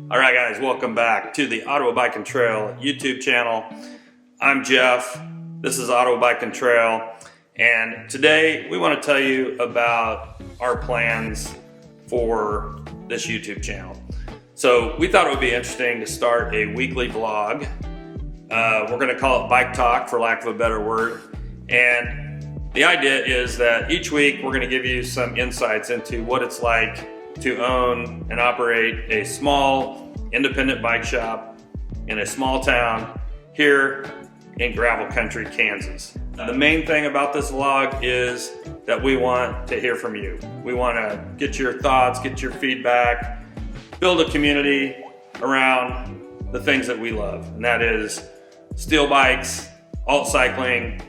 All right, guys, welcome back to the Ottawa Bike and Trail YouTube channel. I'm Jeff. This is Ottawa Bike and Trail, and today we want to tell you about our plans for this YouTube channel. So we thought it would be interesting to start a weekly vlog. We're going to call it Bike Talk, for lack of a better word. And the idea is that each week we're going to give you some insights into what it's like to own and operate a small independent bike shop in a small town here in gravel country, Kansas. The main thing about this vlog is that we want to hear from you. We want to get your thoughts, get your feedback, build a community around the things that we love, and that is steel bikes, alt cycling,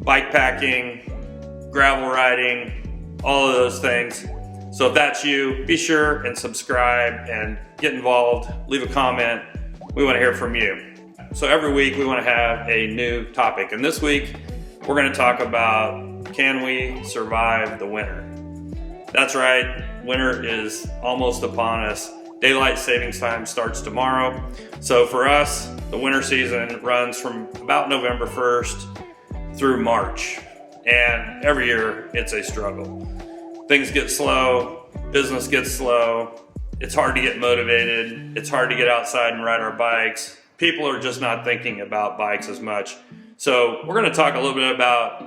bike packing, gravel riding, all of those things. So if that's you, be sure and subscribe and get involved, leave a comment. We want to hear from you. So every week we want to have a new topic. And this week we're going to talk about, can we survive the winter? That's right, winter is almost upon us. Daylight savings time starts tomorrow. So for us, the winter season runs from about November 1st through March. And every year it's a struggle. Things get slow, business gets slow, it's hard to get motivated, it's hard to get outside and ride our bikes. People are just not thinking about bikes as much. So we're gonna talk a little bit about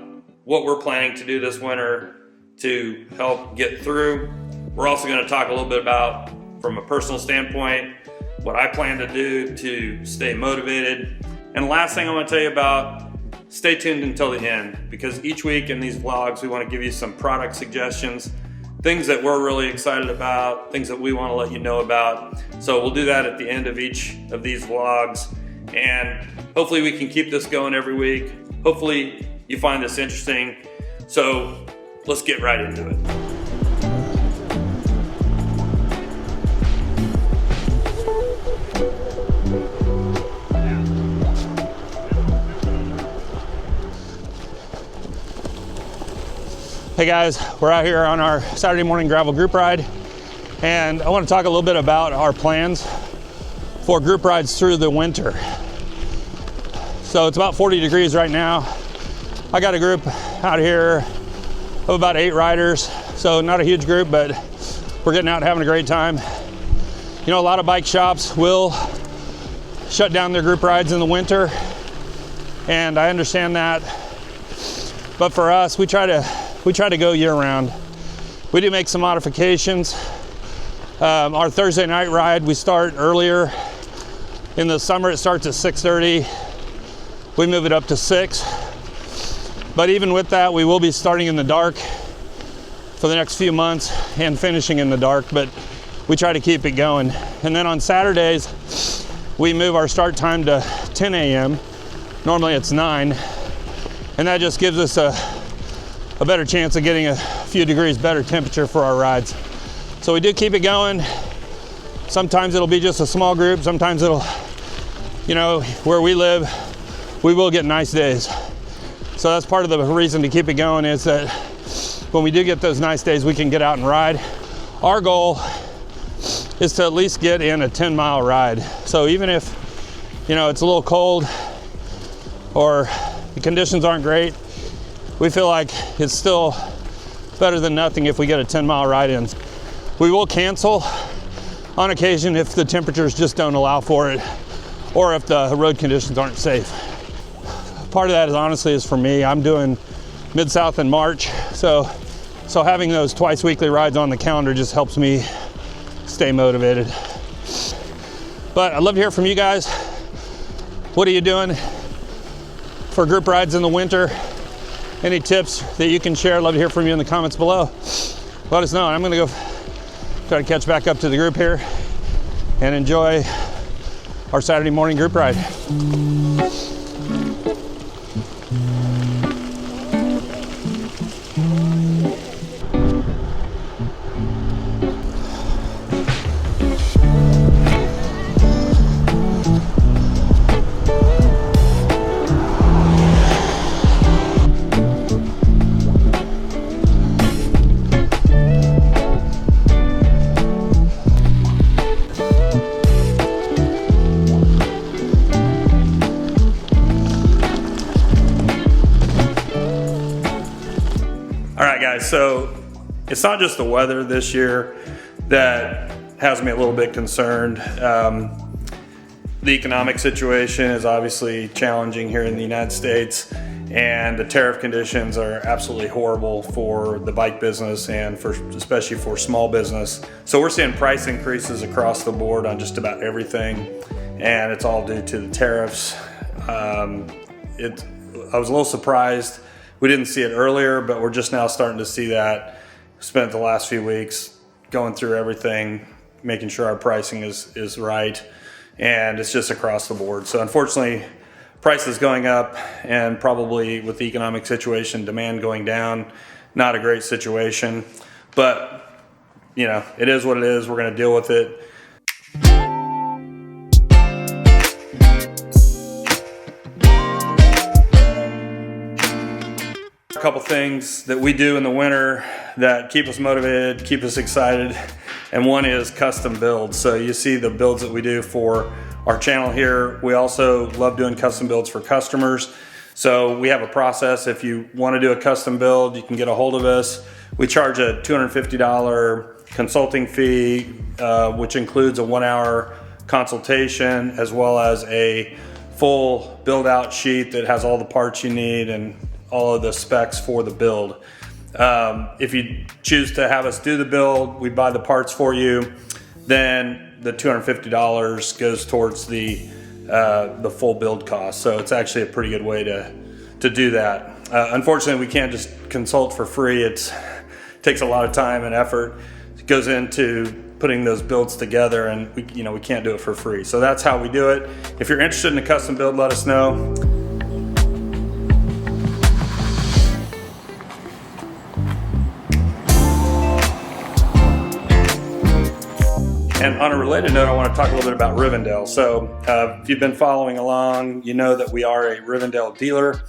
what we're planning to do this winter to help get through. We're also gonna talk a little bit about, from a personal standpoint, what I plan to do to stay motivated. And the last thing I wanna tell you about, stay tuned until the end, because each week in these vlogs we want to give you some product suggestions, things that we're really excited about, things that we want to let you know about. So we'll do that at the end of each of these vlogs, and hopefully we can keep this going every week. Hopefully you find this interesting. So let's get right into it. Hey guys, we're out here on our Saturday morning gravel group ride, and I want to talk a little bit about our plans for group rides through the winter. So it's about 40 degrees right now. I got a group out here of about 8 riders, so not a huge group, but we're getting out and having a great time. You know, a lot of bike shops will shut down their group rides in the winter, and I understand that, but for us, we try to go year-round. We do make some modifications. Our Thursday night ride, we start earlier. In the summer, it starts at 6:30. We move it up to 6. But even with that, we will be starting in the dark for the next few months and finishing in the dark, but we try to keep it going. And then on Saturdays, we move our start time to 10 a.m. Normally it's 9. And that just gives us a better chance of getting a few degrees better temperature for our rides. So we do keep it going. Sometimes it'll be just a small group. Sometimes it'll, you know, where we live, we will get nice days. So that's part of the reason to keep it going, is that when we do get those nice days, we can get out and ride. Our goal is to at least get in a 10-mile ride. So even if, you know, it's a little cold or the conditions aren't great, we feel like it's still better than nothing if we get a 10-mile ride in. We will cancel on occasion if the temperatures just don't allow for it, or if the road conditions aren't safe. Part of that is honestly is for me. I'm doing Mid-South in March, so having those twice weekly rides on the calendar just helps me stay motivated. But I'd love to hear from you guys. What are you doing for group rides in the winter? Any tips that you can share? I'd love to hear from you in the comments below. Let us know. I'm gonna go try to catch back up to the group here and enjoy our Saturday morning group ride. so it's not just the weather this year that has me a little bit concerned. The economic situation is obviously challenging here in the United States, and the tariff conditions are absolutely horrible for the bike business and especially for small business. So we're seeing price increases across the board on just about everything, and it's all due to the tariffs. I was a little surprised we didn't see it earlier, but we're just now starting to see that. Spent the last few weeks going through everything, making sure our pricing is right, and it's just across the board. So unfortunately, prices going up, and probably with the economic situation, demand going down, not a great situation. But, you know, it is what it is. We're going to deal with it. A couple things that we do in the winter that keep us motivated, keep us excited, and one is custom builds. So you see the builds that we do for our channel here. We also love doing custom builds for customers. So we have a process. If you want to do a custom build, you can get a hold of us. We charge a $250 consulting fee, which includes a 1-hour consultation, as well as a full build out sheet that has all the parts you need and all of the specs for the build. If you choose to have us do the build, we buy the parts for you, then the $250 goes towards the full build cost. So it's actually a pretty good way to do that. Unfortunately, we can't just consult for free. It takes a lot of time and effort. It goes into putting those builds together, and we can't do it for free. So that's how we do it. If you're interested in a custom build, let us know. And on a related note, I want to talk a little bit about Rivendell. So if you've been following along, you know that we are a Rivendell dealer.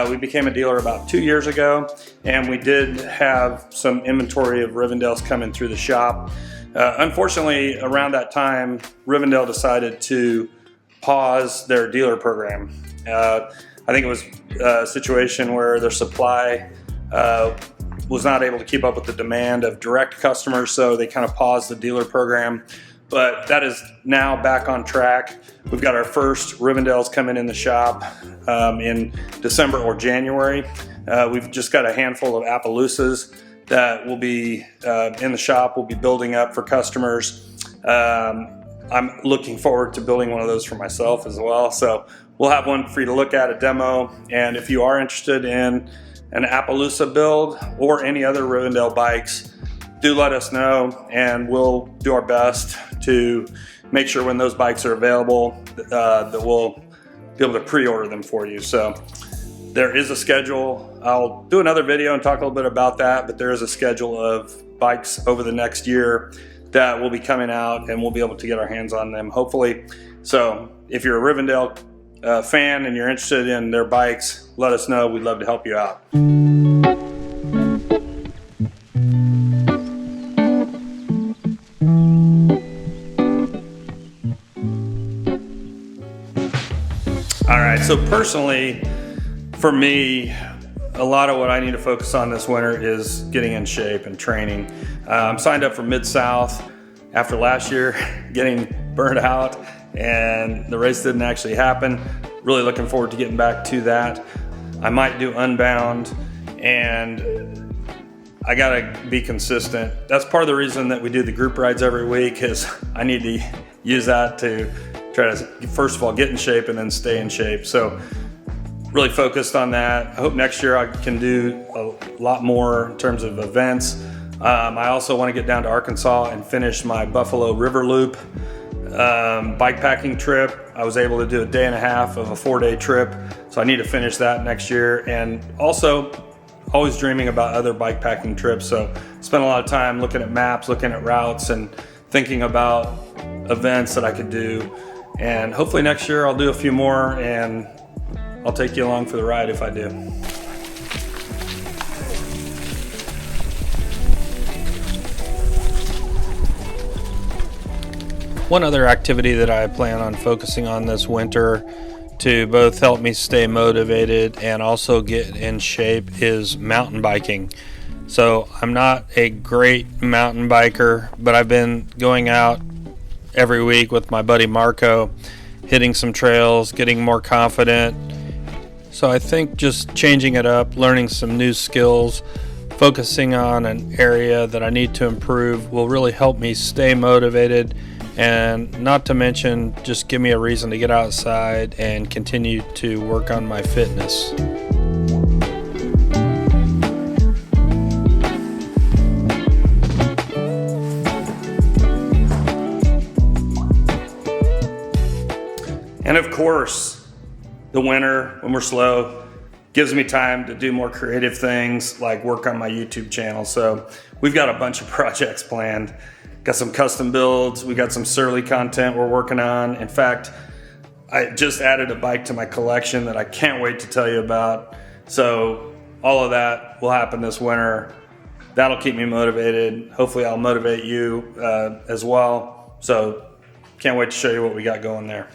We became a dealer about 2 years ago, and we did have some inventory of Rivendells coming through the shop. Unfortunately, around that time, Rivendell decided to pause their dealer program. I think it was a situation where their supply was not able to keep up with the demand of direct customers, so they kind of paused the dealer program. But that is now back on track. We've got our first Rivendells coming in the shop in December or January. We've just got a handful of Appaloosas that will be in the shop. We'll be building up for customers. I'm looking forward to building one of those for myself as well. So we'll have one for you to look at, a demo. And if you are interested in an Appaloosa build or any other Rivendell bikes, do let us know, and we'll do our best to make sure when those bikes are available that we'll be able to pre-order them for you. So there is a schedule. I'll do another video and talk a little bit about that, but there is a schedule of bikes over the next year that will be coming out, and we'll be able to get our hands on them, hopefully. So if you're a Rivendell fan and you're interested in their bikes, let us know. We'd love to help you out. All right, so personally, for me, a lot of what I need to focus on this winter is getting in shape and training. I'm signed up for Mid-South after last year getting burned out, and the race didn't actually happen. Really looking forward to getting back to that. I might do Unbound, and I gotta be consistent. That's part of the reason that we do the group rides every week, is I need to use that to try to, first of all, get in shape and then stay in shape. So really focused on that. I hope next year I can do a lot more in terms of events. I also want to get down to Arkansas and finish my Buffalo River Loop bikepacking trip. I was able to do a day and a half of a 4-day trip, so I need to finish that next year. And also always dreaming about other bikepacking trips, so spend a lot of time looking at maps, looking at routes, and thinking about events that I could do. And hopefully next year I'll do a few more, and I'll take you along for the ride if I do. One other activity that I plan on focusing on this winter to both help me stay motivated and also get in shape is mountain biking. So I'm not a great mountain biker, but I've been going out every week with my buddy Marco, hitting some trails, getting more confident. So I think just changing it up, learning some new skills, focusing on an area that I need to improve will really help me stay motivated, and not to mention just give me a reason to get outside and continue to work on my fitness. And of course, the winter, when we're slow, gives me time to do more creative things like work on my YouTube channel. So we've got a bunch of projects planned. Got some custom builds. We got some surly content we're working on. In fact, I just added a bike to my collection that I can't wait to tell you about. So all of that will happen this winter. That'll keep me motivated. Hopefully I'll motivate you as well. So can't wait to show you what we got going there.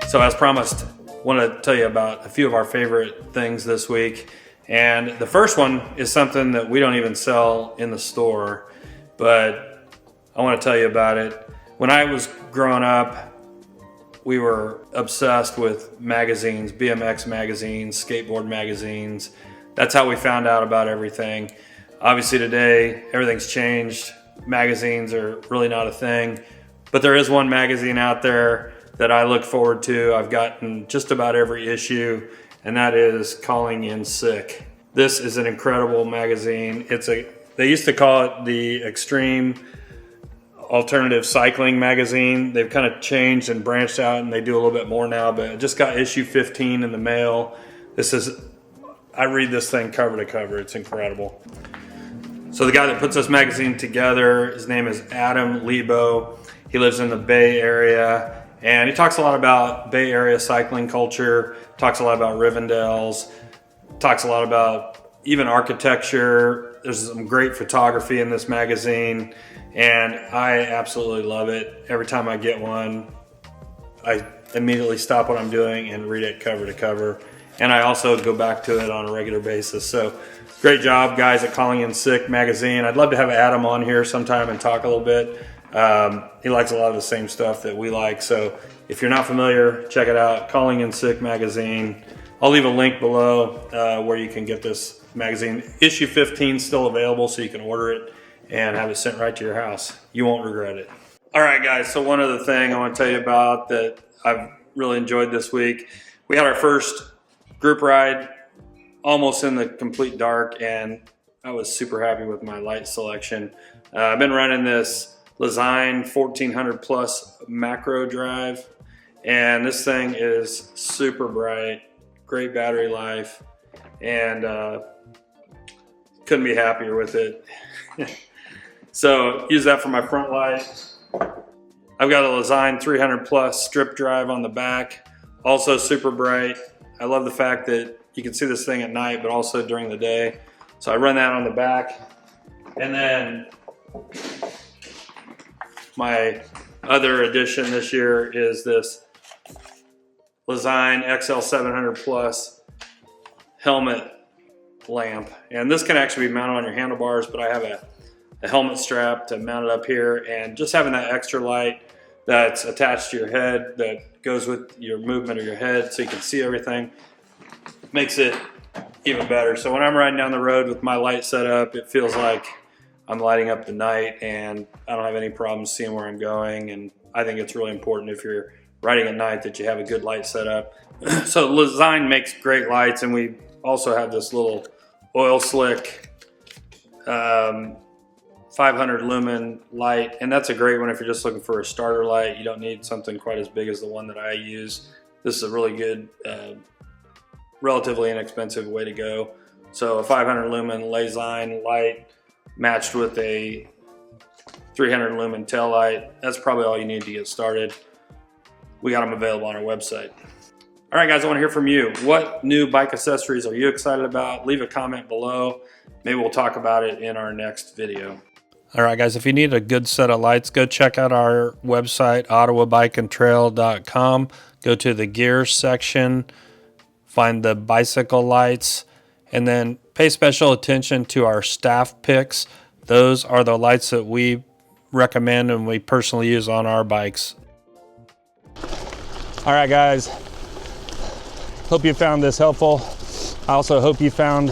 So as promised, I want to tell you about a few of our favorite things this week. And the first one is something that we don't even sell in the store, but I want to tell you about it. When I was growing up, we were obsessed with magazines, BMX magazines, skateboard magazines. That's how we found out about everything. Obviously today, everything's changed. Magazines are really not a thing, but there is one magazine out there that I look forward to. I've gotten just about every issue, and that is Calling in Sick. This is an incredible magazine. They used to call it the Extreme Alternative Cycling magazine. They've kind of changed and branched out, and they do a little bit more now, but I just got issue 15 in the mail. I read this thing cover to cover. It's incredible. So the guy that puts this magazine together, his name is Adam Lebo. He lives in the Bay Area, and he talks a lot about Bay Area cycling culture, talks a lot about Rivendells, talks a lot about even architecture. There's some great photography in this magazine, and I absolutely love it. Every time I get one, I immediately stop what I'm doing and read it cover to cover. And I also go back to it on a regular basis. So great job, guys, at Calling in Sick magazine. I'd love to have Adam on here sometime and talk a little bit. He likes a lot of the same stuff that we like. So if you're not familiar, check it out, Calling in Sick magazine. I'll leave a link below where you can get this magazine. Issue 15 is still available, so you can order it and have it sent right to your house. You won't regret it. All right, guys, so one other thing I want to tell you about that I've really enjoyed this week. We had our first group ride almost in the complete dark, and I was super happy with my light selection. I've been running this Lesign 1400 plus macro drive, and this thing is super bright, great battery life, and couldn't be happier with it. So use that for my front light. I've got a Lesign 300 plus strip drive on the back, also super bright. I love the fact that you can see this thing at night, but also during the day. So I run that on the back. And then my other addition this year is this Lesign XL 700 plus helmet lamp. And this can actually be mounted on your handlebars, but I have a helmet strap to mount it up here, and just having that extra light that's attached to your head that goes with your movement of your head so you can see everything makes it even better. So when I'm riding down the road with my light set up, it feels like I'm lighting up the night, and I don't have any problems seeing where I'm going. And I think it's really important if you're riding at night that you have a good light set up. So Lesign makes great lights, and we also have this little oil slick 500 lumen light, and that's a great one if you're just looking for a starter light. You don't need something quite as big as the one that I use. This is a really good, relatively inexpensive way to go. So a 500 lumen Lesign light matched with a 300 lumen tail light, that's probably all you need to get started. We got them available on our website. All right, guys, I want to hear from you. What new bike accessories are you excited about? Leave a comment below. Maybe we'll talk about it in our next video. All right, guys, if you need a good set of lights, go check out our website, ottawabikeandtrail.com. Go to the gear section, find the bicycle lights, and then pay special attention to our staff picks. Those are the lights that we recommend and we personally use on our bikes. All right, guys. Hope you found this helpful. I also hope you found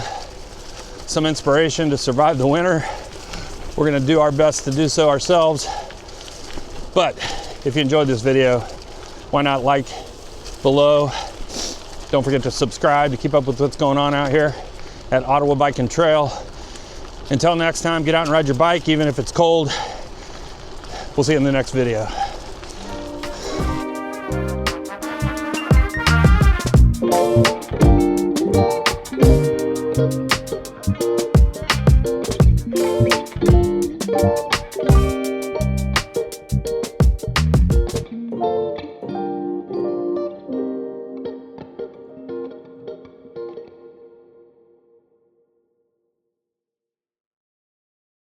some inspiration to survive the winter. We're gonna do our best to do so ourselves. But if you enjoyed this video, why not like below? Don't forget to subscribe to keep up with what's going on out here at Ottawa Bike and Trail. Until next time, get out and ride your bike, even if it's cold. We'll see you in the next video.